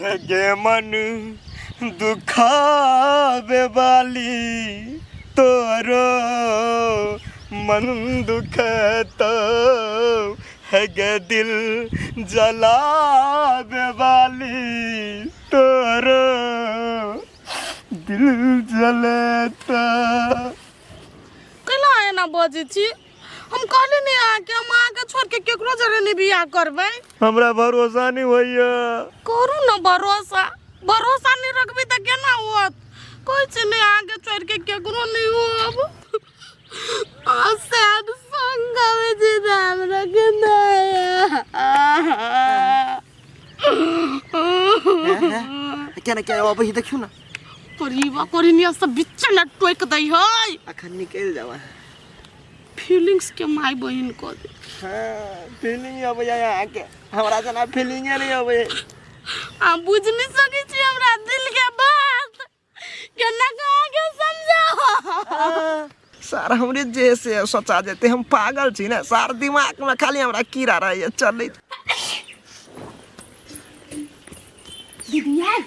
गे मन दुखावे वाली तोरो मन दुखतो है गे दिल जलावे वाली तोरो दिल जलता। कला है ना बजे छी हम कहले नहीं आके हम आके छोड़ के केकरो जरे नहीं बियाह करबै। हमरा भरोसा नहीं होइया। करू ना भरोसा भरोसा नहीं रखबी त केना होत। कोई से नहीं आके छोड़ के केकरो नहीं हो अब सैड संग में जी नाम रखना क्या ना क्या अब ही देखियो ना परिवा कोरिनिया सब बिच न टोक दई है अखन निकल जावा फीलिंग्स के माई बहन को दे। हां फीलिंग अब यहाँ के हमरा जना फीलिंग नहीं अब आ बुझ नहीं सकी छी हमरा दिल के बात केना कहा के समझाओ। सारा हमरे जैसे सोचा देते हम पागल छी ना सार दिमाग में खाली हमरा कीड़ा रहे चल दीदी यार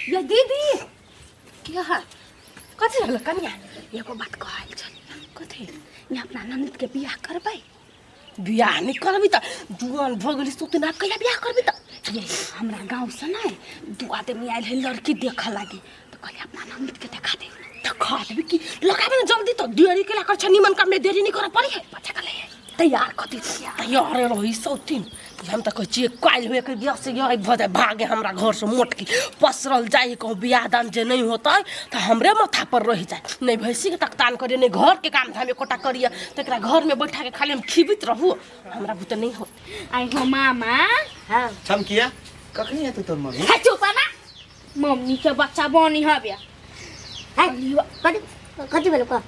ये दीदी क्या है कथी हल कन्या एगो बात कहल छ कथी ये अपना ननद के बियाह करबै। बियाह नहीं करबी त जुआन भगली सुत ना कहिया बियाह करबी त ये हमरा गांव से ना दू आदमी आइल है लड़की देख लागी तो कहले अपना ननद के देखा दे देखा देबी कि लगाबे जल्दी त देरी के लाकर छ निमन काम में देरी नहीं कर पड़ी है बच्चा कले तैयार कथी तैयार रही सौतीन हम त कह छी काल हुए के बियाह से यही भजे भागे हमरा घर से मोटकी पसरल जाए कहूँ बियाह दान जे नहीं होता तो हमरे माथा पर रह जाए नहीं भैंसी के तकतान करिए नहीं घर के काम धाम एकोटा करिए तो घर में बैठा के खाली हम खीबित रहू हमरा बुते नहीं हो। आई हो मामा हां छमकिया कखनी है तोर मम्मी है चुप ना मम्मी के बच्चा बनी हबे है कथी कथी बोल को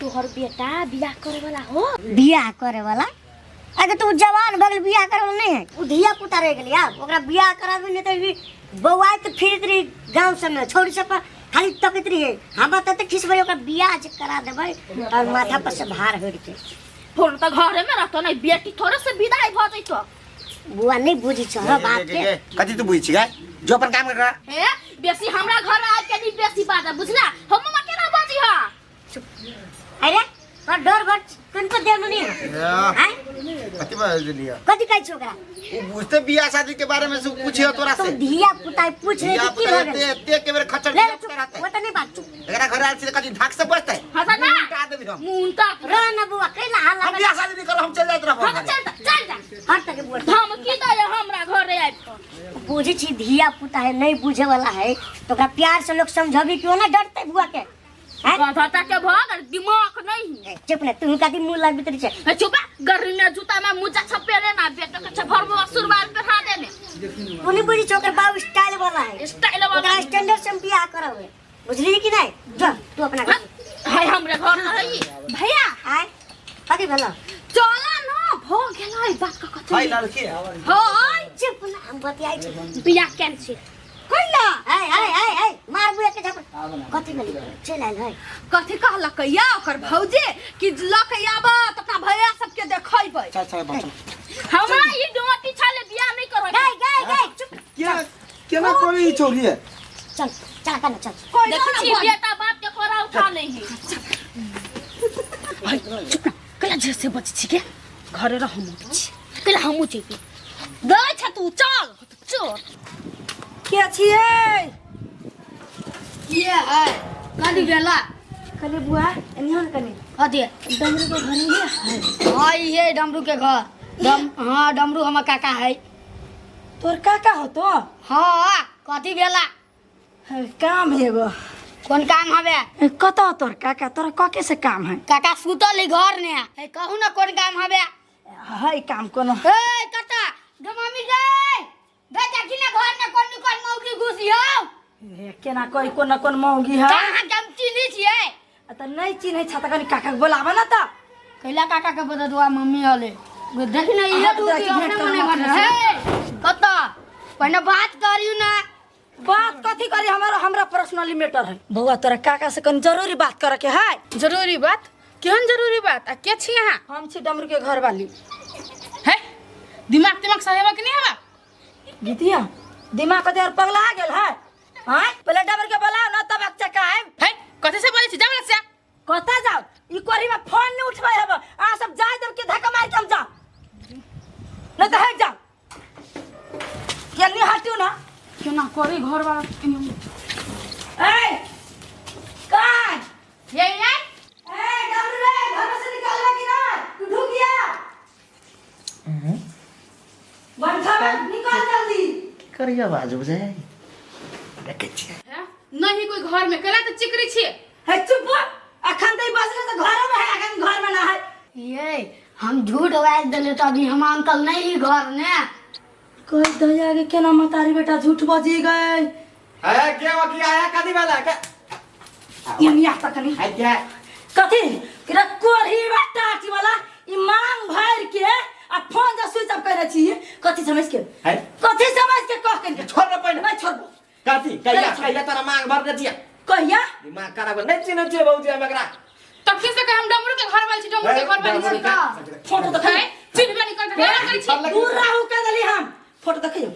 तोहर बेटा बियाह करे वाला हो बियाह करे वाला अगर तू जवान भगल बियाह करे वाला नहीं है उ धिया पुता रह गेली यार ओकरा बियाह कराबी नहीं तो बौआई तो फिरत रही गांव सब में छोड़ी सब खाली तकत रही है हम बताते खिस भरी ओकरा बियाह जे करा देबै और माथा पर से भार हट के फोन तो घरे में रहतो नहीं बेटी थोड़े से विदाई भ जइतो बुआ नहीं बुझी छ बात के कथी तू बुझी गा जो अपन काम कर हे बेसी हमरा घर आ के नहीं बेसी बात बुझला हम मामा केना बाजी हा अरे पर डर घट किनको देनु नहीं है कथी बाज लिया कथी कहै छ ओकरा वो बुझते बियाह शादी के बारे में सब पूछियो तोरा से तुम धिया पुता पूछ रहे की हो गए ते के बेर खच्चर ले कराते वो तो नहीं बात एकरा घर आल से कथी ढाक से बचते हटा ना का देबी हम मुंता रो ना बुआ कैला हाल हम बियाह शादी नहीं करो हम चल जात रहबो हम चल जा हट तक बोल हम की दे हमरा घरे आइब बुझी छी धिया पुता है नहीं बुझे वाला है तो ओकरा प्यार से लोग समझाबी क्यों ना डरते बुआ के घटा के भग दिमाग नहीं है चुप ना तू कदी मुंह लाग भीतर छे है चुप गरी में जूता में मुजा छपेरे ना बेटा के भरबो सुरबार पहना देने तू नहीं बुझी छोकर बाबू स्टाइल वाला है स्टाइल वाला ओकरा स्टैंडर्ड से बियाह करावे बुझली कि नहीं जा तू अपना घर है हमरे घर रही भैया आय कदी भला चला ना भ गेलै बात का कथि भाई लड़की होय चुप ना हम बतियाई छी बियाह कैंसिल कइला हाय मार बुआ के झपट कथि मिली चल आइल है कथि कहलक या ओकर भौजी कि लक आबा त अपना भैया सबके देखैबै अच्छा बात हमरा ई डोटी छाले बियाह नहीं करो गई चुप क्या केना कोई छोरी है चल चल कना चल देखि छी बेटा बाप के कोरा उठा लेही भाई चुप ना कला जैसे बच छी के घरे रह हम छी कला हम छी दे छ तू चल चल के छिए ये है कनी गेला कनी बुआ एनियो न कनी कथि डमरू के घर ही है हां ये डमरू के घर हां डमरू हमर काका है तोर काका हो तो हां कथि गेला काम है एगो कौन काम हवे कतो तोर काका तोरा कके से काम है काका सुतल घर ने है कहू ना कौन काम हवे है काम कोनो ए कता गमामी गए बेटा कि ना घर में कौन मौगी घुसी हो केना कोई कोन कोन मौगी है कहां हम चिन्ही छिए त नहीं चिन्है छ त कनी काका के बोलाबा ना त कैला काका के बता दुआ मम्मी हले देखि ना ये तू अपने मने घर है कता पहले बात करियो ना बात कथी करी हमरा पर्सनली मैटर है बउआ तोरा काका से कनी जरूरी बात करे के है जरूरी बात केहन जरूरी बात आ के छी यहाँ हम छी डमरू के घर वाली है दिमाग सहेबा के नहीं हवा गीतिया दिमाग को देर पगला गेल है हां पहले डबर के बोलाओ ना तब चकाए है कथि से बोलै छी जबरदस्त से कता जाओ ई कोरी में फोन नहीं उठबै हब आ सब जाय देब के धक्का मार के हम जा नहीं तो हट जा केनी हटियो ना क्यों ना करे घर वाला ए काय ये ए डबरू रे घर से निकलना कि ना तू ढुक गया बंठा निकल जल्दी करिया आवाज हो जाए देखे छिए है नहीं कोई घर में कला तो चिकरी छी है चुप अखन तई बसले तो घर में है अखन घर में ना है ये हम झूठ आवाज देले तो अभी हम अंकल नहीं घर ने कोई दया के केना मतारी बेटा झूठ बजी गए है क्या की आया कदी वाला का ये नहीं आता कनी है क्या कथी किरा कोरही बेटा आटी वाला ई मांग भर के आ फोन जा स्विच ऑफ करे छी कथी समझ के है कथी समझ के कह के छोड़ ना पहले नहीं छोड़बो कथी कहिया तारा मांग भर दे दिया कहिया दिमाग खराब नहीं चिन्ह छे बहुजी हमकरा तब फिर से कहे हम डमरू के घर वाली छी डमरू के घर वाली छी का फोटो है दिखाई चिन्हबे नहीं करते है करी छी दूर रहू के दली हम फोटो दिखाइयो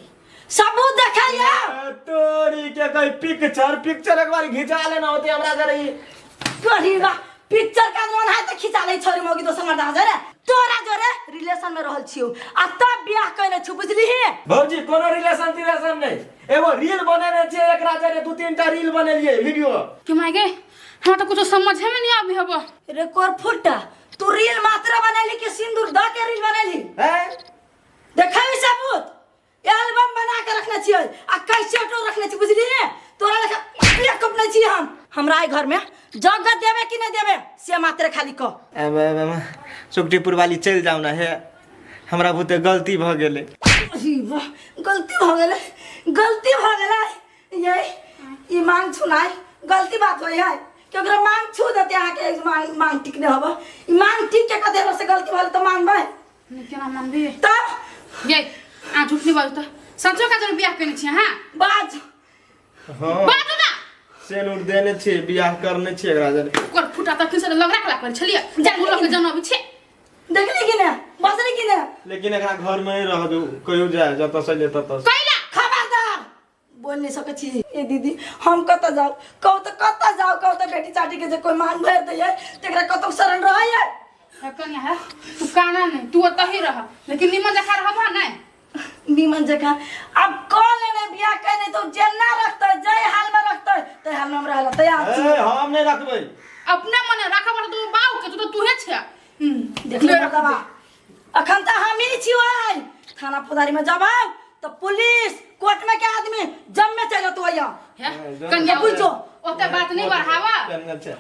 सबूत दिखाइयो तोरी के कोई पिक्चर एक बार खिंचा लेना होती हमरा जरे कोरही बा पिक्चर का मन है तो खिंचा ले छोरी मोगी तो संग दाजा रे तोरा जोरे रिलेशन में रहल छियो आ तब बियाह कइले छु बुझली हे भौजी कोनो रिलेशन नहीं एगो रील बनेने छे एकरा जरे दू तीन टा रील बनेलिए वीडियो कि मागे हमरा तो कुछ समझ में नहीं आबी हबो रे कोर फुटा तू रील मात्र बनेली के सिंदूर द के रील बनेली है देखाई सबूत एल्बम बना के रखने छियै आ कैसे तो रखने छी बुझली हे तोरा लेखा मेकअप नहीं छी हमरा आई घर में जगह देबे कि नहीं देबे से मात्र खाली कह सुखटीपुर वाली चल जाओ ना है हमरा बुते गलती भ गेले अरे वाह गलती भ गेले ये ई मांग छुनाई गलती बात होई है कि अगर मांग छू देते आके मांग ठीक नहीं होबो ई मांग ठीक के कदे से गलती भले तो मांगबै लेकिन हम मानबी तब ये आ झूठ नहीं बोलता सचो का जरूर बियाह करनी छी हां बाज हां बात ना सेनुर देने छे बियाह करने छे एकरा जरे कोर फुटा तक से लग रखला कर छलिए जान लोग के जन्म भी छे देखली कि ने बसली कि ने लेकिन एकरा घर में ही रह दो कहियो जाए जत से ले तत कइला खबरदार बोल नहीं सके छी ए दीदी हम कत जाऊ कहू तो बेटी चाटी के जे कोई मांग भर दे तेकरा कतो शरण रहै है कन्या है तू काना नहीं तू ओत ही रह लेकिन निमन देखा रहबा नहीं नीमन जगह अब कॉल ने बियाह करने तो जेना रखते जय हाल में रखते ते हाल में हम रहला तैयार छी ए हम नहीं रखबै अपने मने राखा बड़ तू बाऊ के तू तो हे छे देख ले बाबा अखन त हम ही छी ओइ थाना पुदारी में जब तो पुलिस कोर्ट में के आदमी जम में चल तो आया है कन्या बुझो ओते बात नहीं बढ़ावा करना छे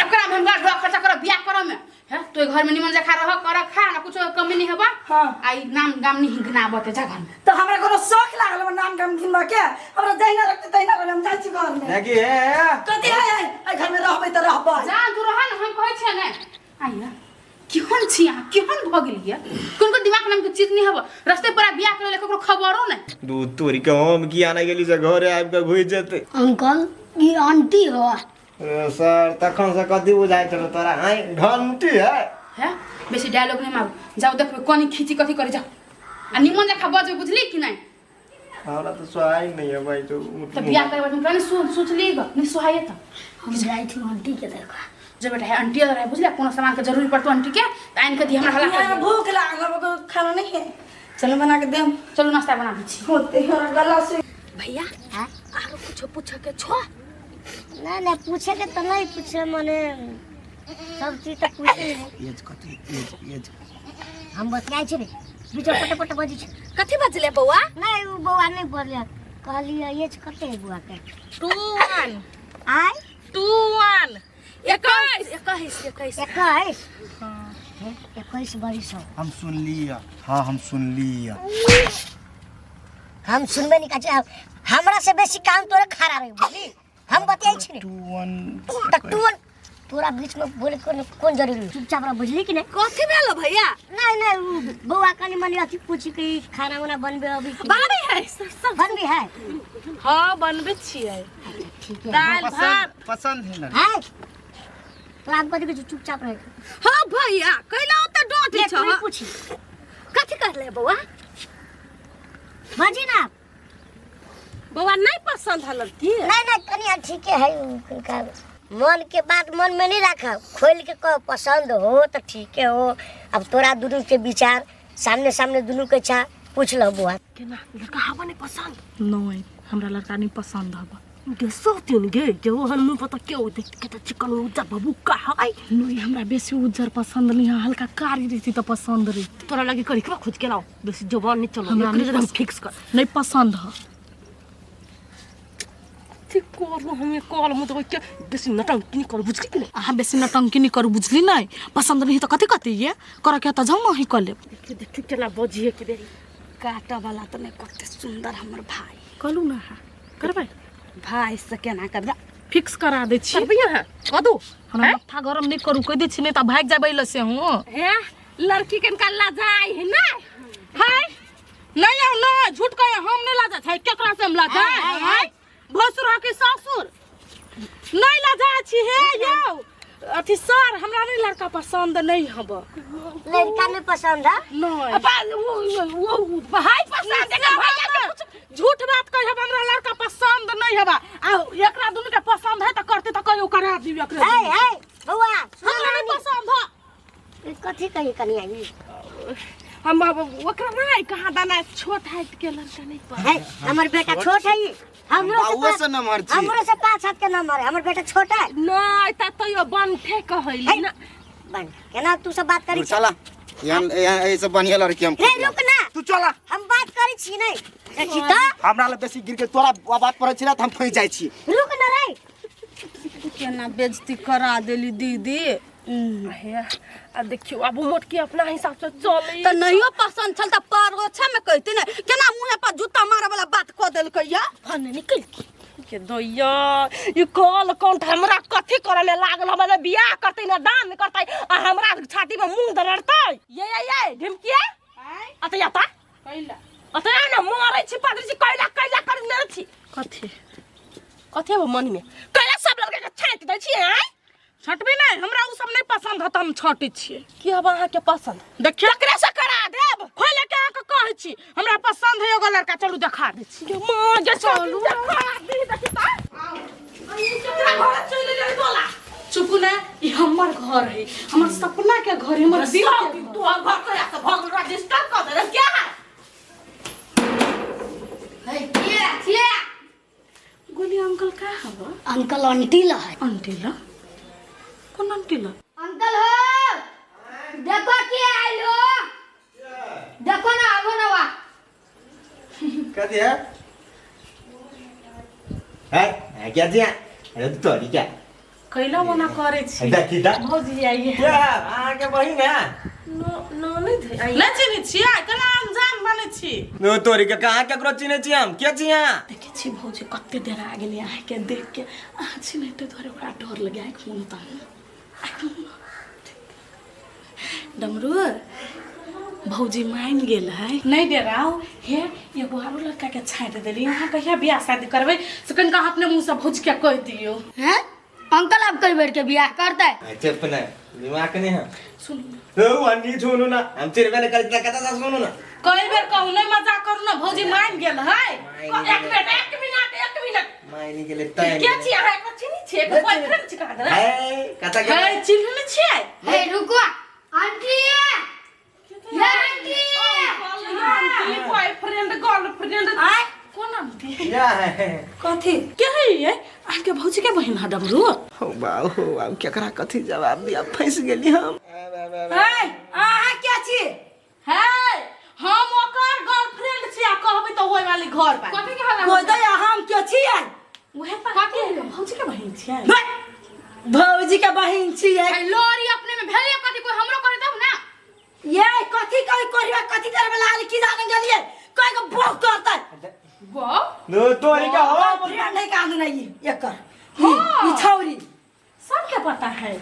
एकरा में हम गाड़ खर्चा कर बियाह कर में है तो घर में निमन देखा रह कर खा ना कुछ कमी नहीं हबा हां आई नाम गाम नहीं गिनाबते जगह में तो हमरा कोनो शौक लागल नाम गाम गिनबा के हमरा जहिना रखते तहिना हम जाइ छी घर में देखी है कथि है आई घर में रहबै त रहबै जा तू रह न हम कहै छै ने आइया केहन छी आ केहन भ गेलिए कोन को दिमाग नाम के चीज नहीं हबा रास्ते पर बियाह करे ककरो खबरो नहीं दू तोरी के हम की आने गेली से घरे आबि के घुइ जेते अंकल ये आंटी हो सर तखन से कथी बुझाइ छलो तोरा हाय घंटी है बेसी डायलॉग नहीं मार जाओ देख कोनी खींची कथी करे जाओ आ निमन देखा बजे बुझली कि नहीं हमरा तो सोहाई नहीं है भाई तो तो बियाह करे तुम कहने सोचली ग नहीं सोहाय त हम जाई थी आंटी के देखा जो बेटा है आंटी रहे बुझले कोनो सामान के जरूरी पड़तो आंटी के त आइन के दी हमरा हला यार भूख लागल को खाना नहीं है चलो बना के देम चलो नाश्ता बना दी छी होते हमरा गला से भैया आरो कुछ पूछ के छो ना पूछे के तो नहीं पूछे मने सब चीज तो पूछे नहीं एज कथी एज हम बताई छी बीचो पट बजी छी कथी बजले बौआ नहीं वो बउआ नहीं बोलिया कहलिए ये कते है बुआ के 21 आई 21 21 21 बरिस हो हम सुन लिया हाँ हम सुन लिया हम सुनबे नहीं काचे हमरा से बेसी काम तोरे खरा रहे बुझली हम बताई छी टट्टून तोरा बीच में बोले कौन जरूरी चुपचाप रह बुझली कि नहीं कथी भेलो भैया नहीं बउआ कनी मनी अथी पूछी कि खाना वाना बनबे अभी बनबे है सब बनबे है हां बनबे छियै ठीक है दाल भात पसंद है ना है तो आप कथी के चुपचाप रहे हां भैया कैला त डोटे छ नहीं पूछी कथी कहले बौआ बाजी ना बउआ नहीं पसंद है लड़की नहीं कनिया ठीक है उनका मन के बात मन में नहीं रखा, खोल के कहो पसंद हो तो ठीक है हो। अब तोरा दोनों के विचार सामने सामने दोनों के इच्छा पूछ लो बुआ। केना लड़का हवा नहीं पसंद नहीं हमरा लड़का नहीं पसंद हवा। गे सोतिन गे जो हम मुंह पता क्यों देख के तो चिकन उज्जर बाबू का है नहीं हमरा बेसी उज्जर पसंद नहीं है, हल्का कारी रहती तो पसंद रही। तोरा लगे करी के खुद के लाओ बेसी जवान नहीं चलो हमरा एकरे नहीं हम फिक्स कर नहीं पसंद है। ठीक कर हमें कॉल मुझे क्या बेसी नटंकी नहीं कर बुझ के नहीं अहाँ बेसी नटंकी नहीं करू बुझली नहीं। पसंद नहीं तो कथी कथी ये कर के तो जाऊ ही कर ले। देख चला बजिए के देरी काटा वाला तो नहीं कते सुंदर हमर भाई कहलू ना है करबै भाई से केना करबा फिक्स करा दे छी। भैया है कदू हमरा माथा गरम नहीं करू कह दे छी नहीं तो भाग जाबै ल से हूं है लड़की के ला जाए है ना है नहीं आओ ना झूठ कहे हम नहीं ला जा केकरा से हम ला जा है भसुर के ससुर नहीं ला जा छी हे यौ अथी सर हमरा नहीं लड़का पसंद नहीं हब लड़का नहीं पसंद है नहीं वो भाई पसंद है भाई झूठ बात कह हमरा लड़का पसंद नहीं हबा आ एकरा दुनु के पसंद है त करते त कहियो करा दियो एकरा है बउआ हमरा नहीं पसंद है कथी कही कनिया जी हम ओकरा नहीं कहां दाना छोट हाइट के लड़का नहीं पसंद है। हमर बेटा छोट है बाबू से नंबर छी हमरो से 5 हाथ के नंबर है। हमर बेटा छोटा है नहीं त तो यो बनठे कहैली ना बन केना तू सब बात करी चला यहाँ ऐसे बढ़िया लड़की हम रे रुक ना तू चला हम बात करी छी नहीं देखी तो हमरा ले बेसी गिर के तोरा बात पड़े छी ना त हम फंस जाय छी। रुक ना रे केना बेइज्जती करा देली दीदी। है आ देखियो अब मोटकी अपना हिसाब से चले तो नहीं पसंद छल त पर ओछा में कहती ने केना मुंह पर जूता मारे वाला बात क देल कहिया फन निकल के दैया ये कॉल काउंट हमरा कथी करे में लागल हमरा बियाह करते ना दान करते आ हमरा छाती में मुंह दरड़ते ये ढिमकिया अतया ता कैला अतया ना मारै छी पादरी छी कैला कर न छी कथी अब मन में कैला सब लड़का के छाट दै छी हैं छटबी नहीं हमरा उ सब नहीं पसंद है त हम छटै छियै। की अब अहाँ के पसंद देखिए केकरा से करा देब खोले के आके कहै छी हमरा पसंद है एगो लड़का चलू देखा दे छी। के मां जे चलू देखा दी देखी ता आई केकरा घर चले जाई बोला चुप ना ई हमर घर है हमर सपना के घर है हमर दिल के तू घर कया से भग रजिस्टर कर दे क्या है है गोली अंकल का हवा अंकल आंटी ला है आंटी ला कौन आंटी ला अंकल हो देखो के आइल हो देखो ना आगो ना वा कथी है क्या दिया अरे तोरी क्या कैला मना करे छी देखी ता भौजी आइए क्या आके बहिन है नो नहीं थे आई ले चिनी छी केना अनजान बने छी नो तोरी के कहां केकरो चिने छी हम के छी यहाँ देखे छी भौजी कते देर आ गेली आइ के देख के आ छी नहीं तो धरे बड़ा डर लगे आइ खून ता डमरू भौजी मान गेल है नहीं डराओ हे एगो आरो लड़का के छाट देली यहाँ कहिया बियाह शादी करबै से कनिका अपने मुंह से भौज के कह दियो हैं अंकल आप कई बेर के बियाह करता है चुप ना दिमाग नहीं है सुन ओ अन्नी सुनो ना हम चिरबे ने कर कथा सुनो ना कई बेर कहू नहीं मजाक करू ना भौजी मान गेल है एक मिनट मायनी के लिए तय क्या छी अहाँ एक चिनी छी एक बॉयफ्रेंड छी कहा दे है कथा के है चिन्ह नहीं छियै हे रुको आंटी ये आंटी बॉयफ्रेंड गर्लफ्रेंड कौन आंटी क्या है कथी के है ये आके भौजी के बहिन ह डमरू हो बाऊ केकरा कथी जवाब दिया फंस गेली हम है आहा क्या छी है हम ओकर गर्लफ्रेंड छी आ कहबै त होय वाली घर पर कथी के हल्ला कोई दया हम के छियै ओहे पर कथी भौजी के बहिन छियै भौजी के बहिन छियै लोरी अपने में भेले कथी कोई हमरो करे तब ना ये कथी करबा कथी करबा लाल की जाने गेलिए कोई को भोग करता वो नो तोरी का हो फ्रेंड नहीं काम नहीं ये कर ई छौरी सबके पता है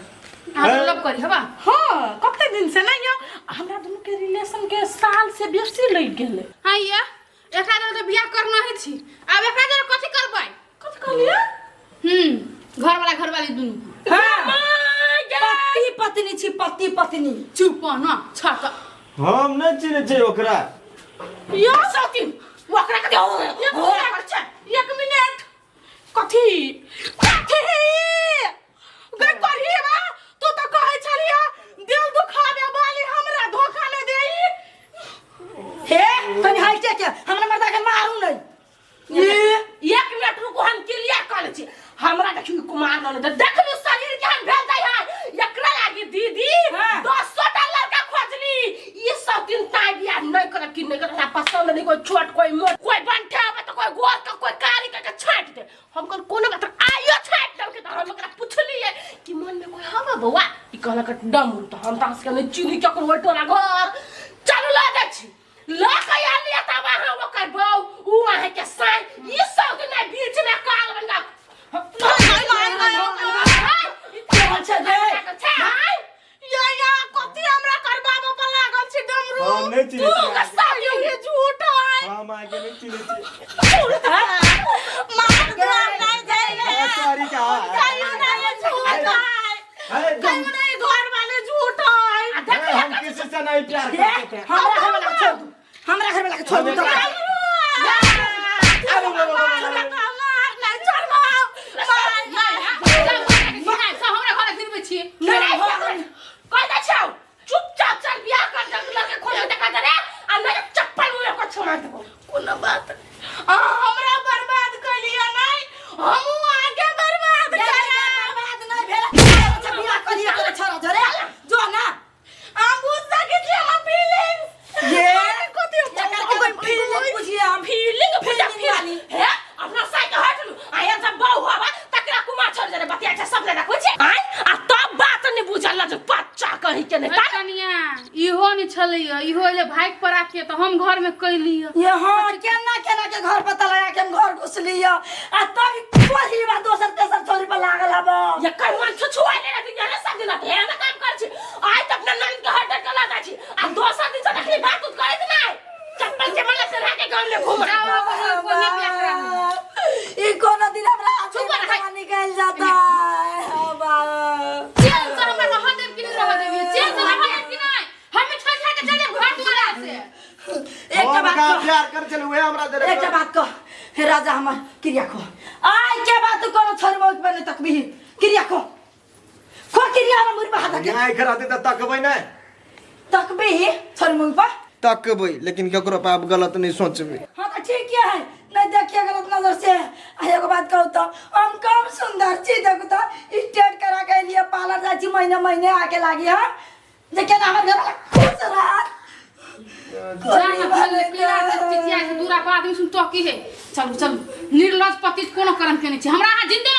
आप लोग करी हवा हां कते दिन से नहीं हो हमरा दोनों के रिलेशन के साल से बेसी लग गेले हां ये एकरा तो बियाह करना है छी अब एकरा जरा कथि करबै कथी कहलिए घर वाली दुनु हां पति पत्नी छी पति पत्नी चुप न छत हम न चिने छै ओकरा यो सती ओकरा के दे ये कथी गई करही बा तू तो कहै छलिया दिल दुखावे वाली हमरा धोखा न देई हे तनी हलते के हमरा मर्दा के मारू नहीं एक मिनट रुको हम क्लियर कर लै छी हमरा देखियो कुमार न देखलू शरीर के हम भेल जाय है एकरा लागी दीदी $10 का खोजली ई सब दिन ताई बिया नहीं कर कि नहीं कर पसंद नहीं कोई छोट कोई मोट कोई बंठा बा तो कोई गोर का कोई कारी का छाट दे हमको कोनो बात आइयो छाट दल के हम ओकरा पूछली कि मन में कोई हवा बउआ ई कहला के डमरू तो हम तास के नहीं चिनी के कोई टोला घर चल ला दे छी ला के आलिया त वहां ओकर बउ उ वहां के साई ई सब दिन बीच में काल बंगा या कथी हमरा करबाबो पर लागल छी डमरू हम नहीं चिन्है तू के साली ये झूठ है हम आगे नहीं चिन्है मार दे नहीं जाएगा सॉरी का कहियो नहीं झूठ है कहियो नहीं घर वाले झूठ है हम किसी से नहीं प्यार करते थे हमरा घर वाला छोड़ दू हमरा घर वाला के छोड़ दू चुपचाप चल बियाह कर दे लगे खोले देखा दे रे आ नहीं चप्पल मुंह को छोड़ दे कोनो बात हमरा बर्बाद कर लिया नहीं हम आगे बर्बाद बर्बाद नहीं भेल बियाह करिया करे छोरा धरे जो ना हम बुझ सके छी हम फीलिंग्स ये कथी कोई फीलिंग बुझिए हम फीलिंग है अपना साइड हट लू आया जब बहु हवा तकरा कुमार छोड़ दे बतिया छ सब ले देखो छी आय आ तब बात नहीं बुझल जे बच्चा कहि के नहीं कनिया इहो नहीं छलैया इहो ले भाग पर आके तो हम घर में कैलिया ये हां केना केना के घर पता लगा के हम घर घुस लिया आ तब कोई बात दोसर तेसर छोरी पर लागल हबो ये कर मन छुआ ले रही जाने सब दिन ढेर में काम कर छी आय त अपना नन के हट के लादा छी आ दोसर दिन से देखली बात उत करे नहीं चप्पल से मला से के गांव में घूम कोई प्यार करा ई कोनो दिन हमरा चुप रह। निकल जाता है हां बाबा चल कर हमरा रह देब कि नहीं रह देब चल चल रह देब कि नहीं हम छोड़ छाड़ के चले घर तुम्हारा से एक हम बात का कह प्यार कर चले हुए हमरा दे एक बात कह हे राजा हमर क्रिया को आई के बात कोनो छोड़ मौत बने तक भी क्रिया को क्रिया हमर मुरी बहा दे आई कराते त तकबै नहीं तक भी छोड़ मौत पर तकबै लेकिन केकरो पे आप गलत नहीं सोचबै हाँ तो ठीक है नहीं देखिए गलत नजर से एगो बात कहूँ तो हम कम सुंदर छी देखो तो स्टेट करा के लिए पार्लर जाती महीने महीने आके लागी हाँ जे ना हमर घर खुश रह जाना भले केरा चिचिया से दूरा पर आदमी सुन तो की है चल चल निर्लज पति कोनो करम के नहीं छै हमरा जिंदगी